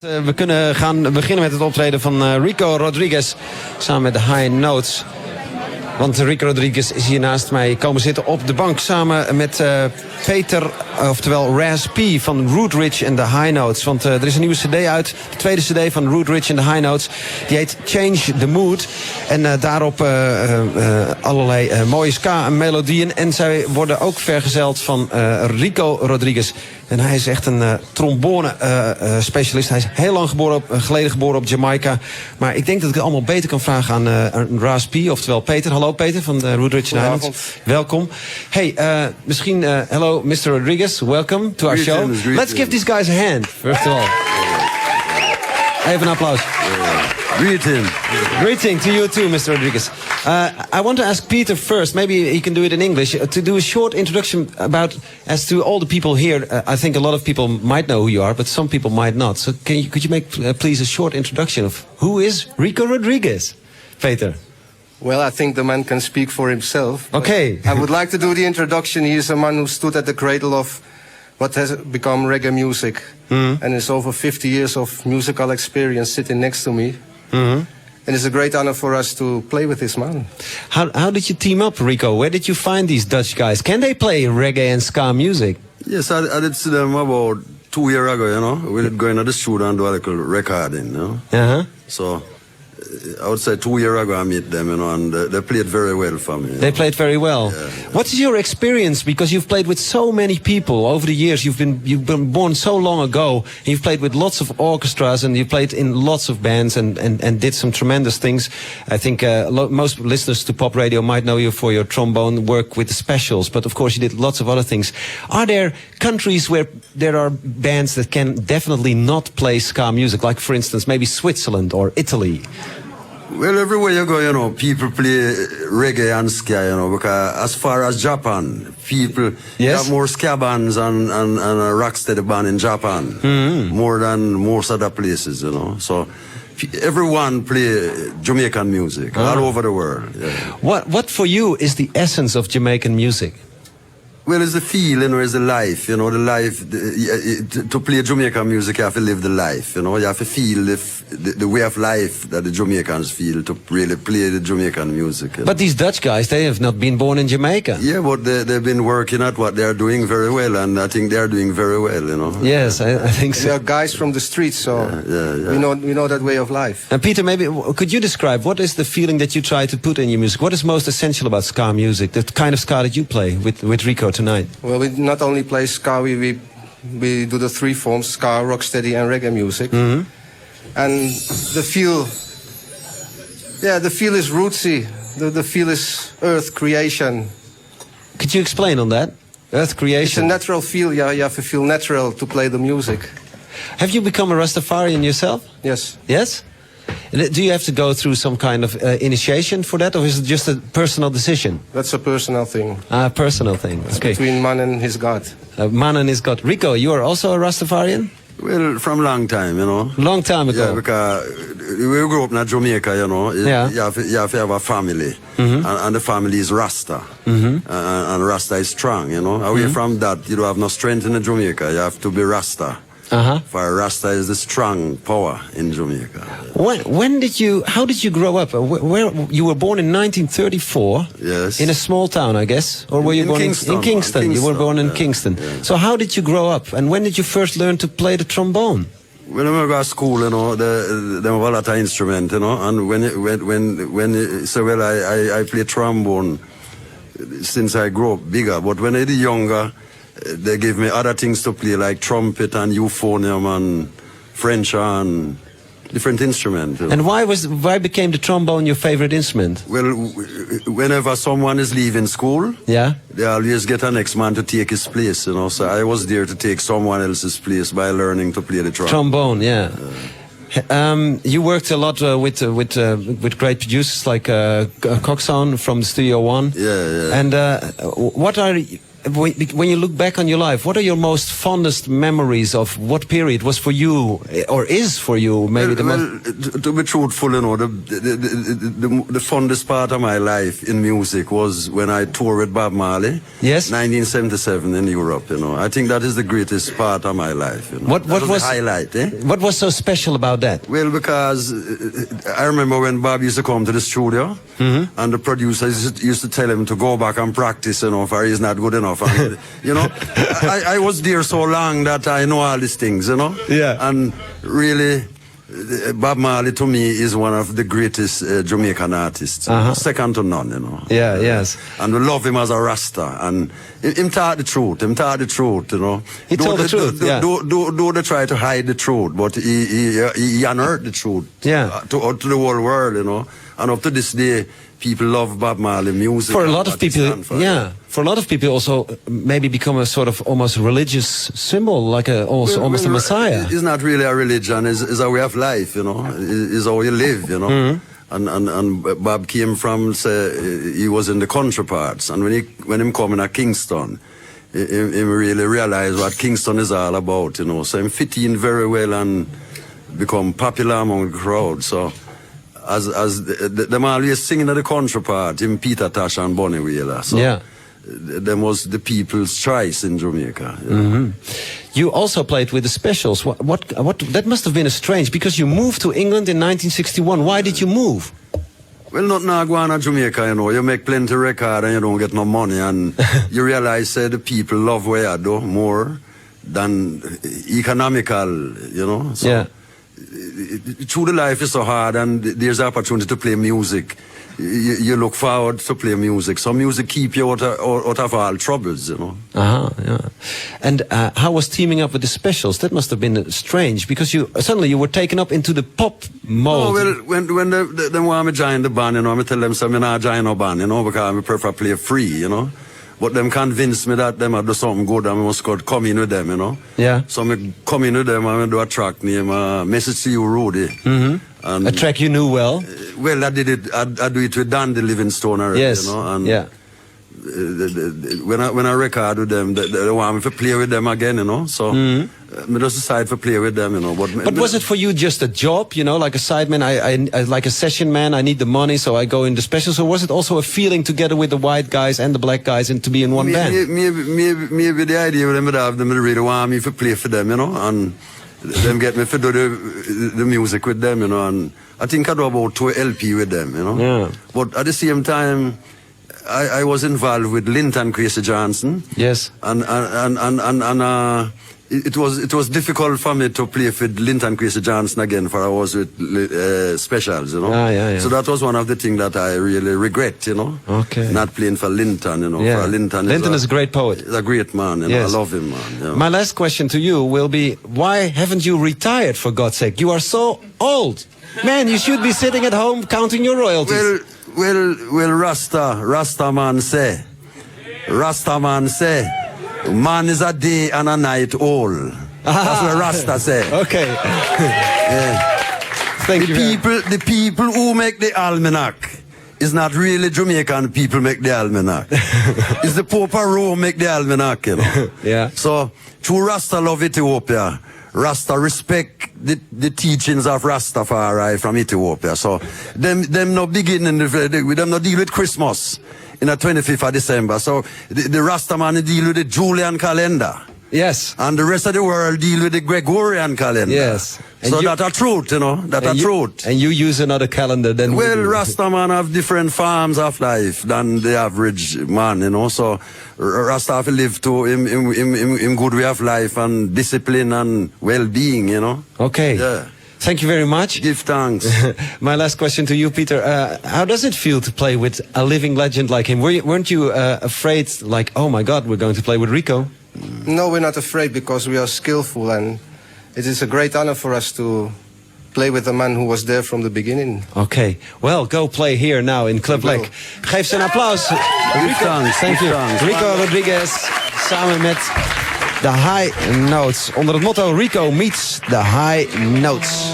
We kunnen gaan beginnen met het optreden van Rico Rodriguez samen met de High Notes. Want Rico Rodriguez is hier naast mij komen zitten op de bank samen met Peter, oftewel Raz P van Rodriguez en de High Notes. Want er is een nieuwe cd uit, de tweede cd van Rodriguez en de High Notes. Die heet Change the Mood. En daarop allerlei mooie ska-melodieën. En zij worden ook vergezeld van Rico Rodriguez. En hij is echt een trombone-specialist. Hij is heel lang geleden geboren op Jamaica. Maar ik denk dat ik het allemaal beter kan vragen aan Raz P, oftewel Peter. Hallo Peter van de Rodriguez Islands. Welkom. Hey, misschien, hello Mr. Rodriguez. Welcome to our show. Let's give these guys a hand, first of all. Even een applaus. Greeting. Greeting to you too, Mr. Rodriguez. I want to ask Peter first, maybe he can do it in English, to do a short introduction about, as to all the people here. I think a lot of people might know who you are, but some people might not. So could you make, please, a short introduction of who is Rico Rodriguez? Peter. Well, I think the man can speak for himself. Okay. I would like to do the introduction. He is a man who stood at the cradle of what has become reggae music. And it's over 50 years of musical experience sitting next to me. And it's a great honor for us to play with this man. How did you team up, Rico? Where did you find these Dutch guys? Can they play reggae and ska music? Yes, I did see them about 2 years ago, you know. We did go into the studio and do a little recording, you know. So I would say 2 years ago I met them, you know, and they played very well for me. They played very well. Yeah. What is your experience? Because you've played with so many people over the years. You've been born so long ago. And you've played with lots of orchestras and you played in lots of bands and did some tremendous things. I think most listeners to pop radio might know you for your trombone work with the Specials, but of course you did lots of other things. Are there countries where there are bands that can definitely not play ska music, like for instance maybe Switzerland or Italy? Well, everywhere you go, you know, people play reggae and ska, you know, because as far as Japan, people have more ska bands and a rocksteady band in Japan, more than most other places, you know. So everyone play Jamaican music all over the world. Yeah. What for you is the essence of Jamaican music? Well, it's the feel, you know, it's the life, you know, the life. To play Jamaican music, you have to live the life, you know. You have to feel the way of life that the Jamaicans feel to really play the Jamaican music. But these Dutch guys, they have not been born in Jamaica. Yeah, but they've been working at what they're doing very well, and I think they're doing very well, you know. Yes, I think so. We are guys from the streets, so we know that way of life. And Peter, maybe could you describe what is the feeling that you try to put in your music? What is most essential about ska music? The kind of ska that you play with Rico tonight? Well, we not only play ska, we do the three forms: ska, rocksteady, and reggae music. And the feel is rootsy. The feel is earth creation. Could you explain on that? Earth creation. It's a natural feel. Yeah, you have to feel natural to play the music. Have you become a Rastafarian yourself? Yes. Yes? Do you have to go through some kind of initiation for that, or is it just a personal decision? That's a personal thing. A personal thing. It's okay. Between man and his God. Man and his God. Rico, you are also a Rastafarian? Well, from a long time, you know. Long time ago. Yeah, because we grew up in Jamaica, you know. You have to have a family, and the family is Rasta, and Rasta is strong, you know. Away from that, you don't have no strength in Jamaica. You have to be Rasta. For Rasta is the strong power in Jamaica. How did you grow up? Where you were born in 1934? Yes. In a small town, I guess, or were you born Kingston? In Kingston? You were born in Kingston. Yeah. So how did you grow up, and when did you first learn to play the trombone? When I go to school, you know, they have a lot of instruments, you know, and I play trombone since I grew up bigger, but when I was younger, they gave me other things to play, like trumpet and euphonium and French and different instruments. And why became the trombone your favorite instrument? Well, whenever someone is leaving school, they always get an next man to take his place, you know. So I was there to take someone else's place by learning to play the trombone. You worked a lot with great producers like Coxon from Studio One. Yeah. And when you look back on your life, what are your most fondest memories of what period was for you, or is for you, maybe the most... To be truthful, you know, the fondest part of my life in music was when I toured with Bob Marley. Yes. 1977 in Europe, you know. I think that is the greatest part of my life, you know. What was the highlight, eh? What was so special about that? Well, because I remember when Bob used to come to the studio, and the producers used to tell him to go back and practice, you know, for he's not good enough. And, you know, I was there so long that I know all these things, you know. Yeah. And really, Bob Marley to me is one of the greatest Jamaican artists, second to none, you know. Yeah, yes. And we love him as a Rasta, and him taught the truth, you know. He told the truth, yeah. Do they try to hide the truth, but he unearthed the truth, yeah, to the whole world, you know. And up to this day, people love Bob Marley music. For a lot of people, for a lot of people also maybe become a sort of almost religious symbol, like almost a messiah. It's not really a religion, it's a way of life, you know. It's how you live, you know. And Bob came from, say, he was in the country parts, and when him coming to Kingston, he really realized what Kingston is all about, you know. So him fit in very well and become popular among the crowd. So as them always singing at the country part, him Peter Tosh and Bonnie Wheeler. So yeah. Them was the people's choice in Jamaica. You know? You also played with the Specials. What that must have been strange, because you moved to England in 1961. Why did you move? Well, not now going to Jamaica, you know. You make plenty record and you don't get no money, and you realize the people love where you do more than economical, you know. So, yeah. Through the life is so hard, and there's opportunity to play music. You look forward to play music. So music keep you out of all troubles, you know. Yeah. And how was teaming up with the Specials? That must have been strange, because suddenly you were taken up into the pop mode. Oh, well, when they want me join the band, you know, I tell them, so I'm not join no band, you know, because I prefer play free, you know. But them convinced me that them had do something good and I must come in with them, you know. Yeah. So I come in with them and I do a track named Message to You, Rudy. And a track you knew well. Well, I did it. I do it with Dan the Livingstone already, yes. you know. And yeah. When I record with them, they want me to play with them again, you know. So I just decide to play with them, you know. But was it for you just a job, you know, like a sideman? I like a session man. I need the money, so I go in the Specials. Or was it also a feeling together with the white guys and the black guys and to be in one band? Maybe the idea with them would have them really want me to play for them, you know, and them get me to do the music with them, you know. And I think I do about 2 LP with them, you know. Yeah. But at the same time, I was involved with Linton Kwesi Johnson. Yes. And it was difficult for me to play with Linton Kwesi Johnson again, for I was with Specials, you know. Yeah. So that was one of the things that I really regret, you know. Okay. Not playing for Linton, you know. Yeah. For Linton is a great poet. He's a great man, you know. Yes. I love him, man. Yeah. My last question to you will be, why haven't you retired, for God's sake? You are so old. Man, you should be sitting at home counting your royalties. Well, Rasta man say, man is a day and a night old. That's what Rasta say. Okay. Yeah. Thank you. The people who make the almanac is not really Jamaican people make the almanac. It's the Pope of Rome make the almanac, you know. Yeah. So, through Rasta love Ethiopia, Rasta respect the teachings of Rastafari from Ethiopia. So them no beginning with them no deal with Christmas in the 25th of December. So the Rasta man deal with the Julian calendar. Yes. And the rest of the world deal with the Gregorian calendar. Yes. So that's a truth, you know. That's a truth. And you use another calendar than well, Rasta man have different forms of life than the average man, you know. So Rasta have to live to in good way of life and discipline and well-being, you know. Okay. Yeah. Thank you very much. Give thanks. My last question to you, Peter. How does it feel to play with a living legend like him? Weren't you afraid, like, oh my God, we're going to play with Rico? No, we're not afraid, because we are skillful, and it is a great honor for us to play with a man who was there from the beginning. Okay, well, go play here now in Club Lek. Geef ze een applaus. Rico, thank you. Rico Rodriguez samen met The High Notes. Onder het motto Rico meets The High Notes.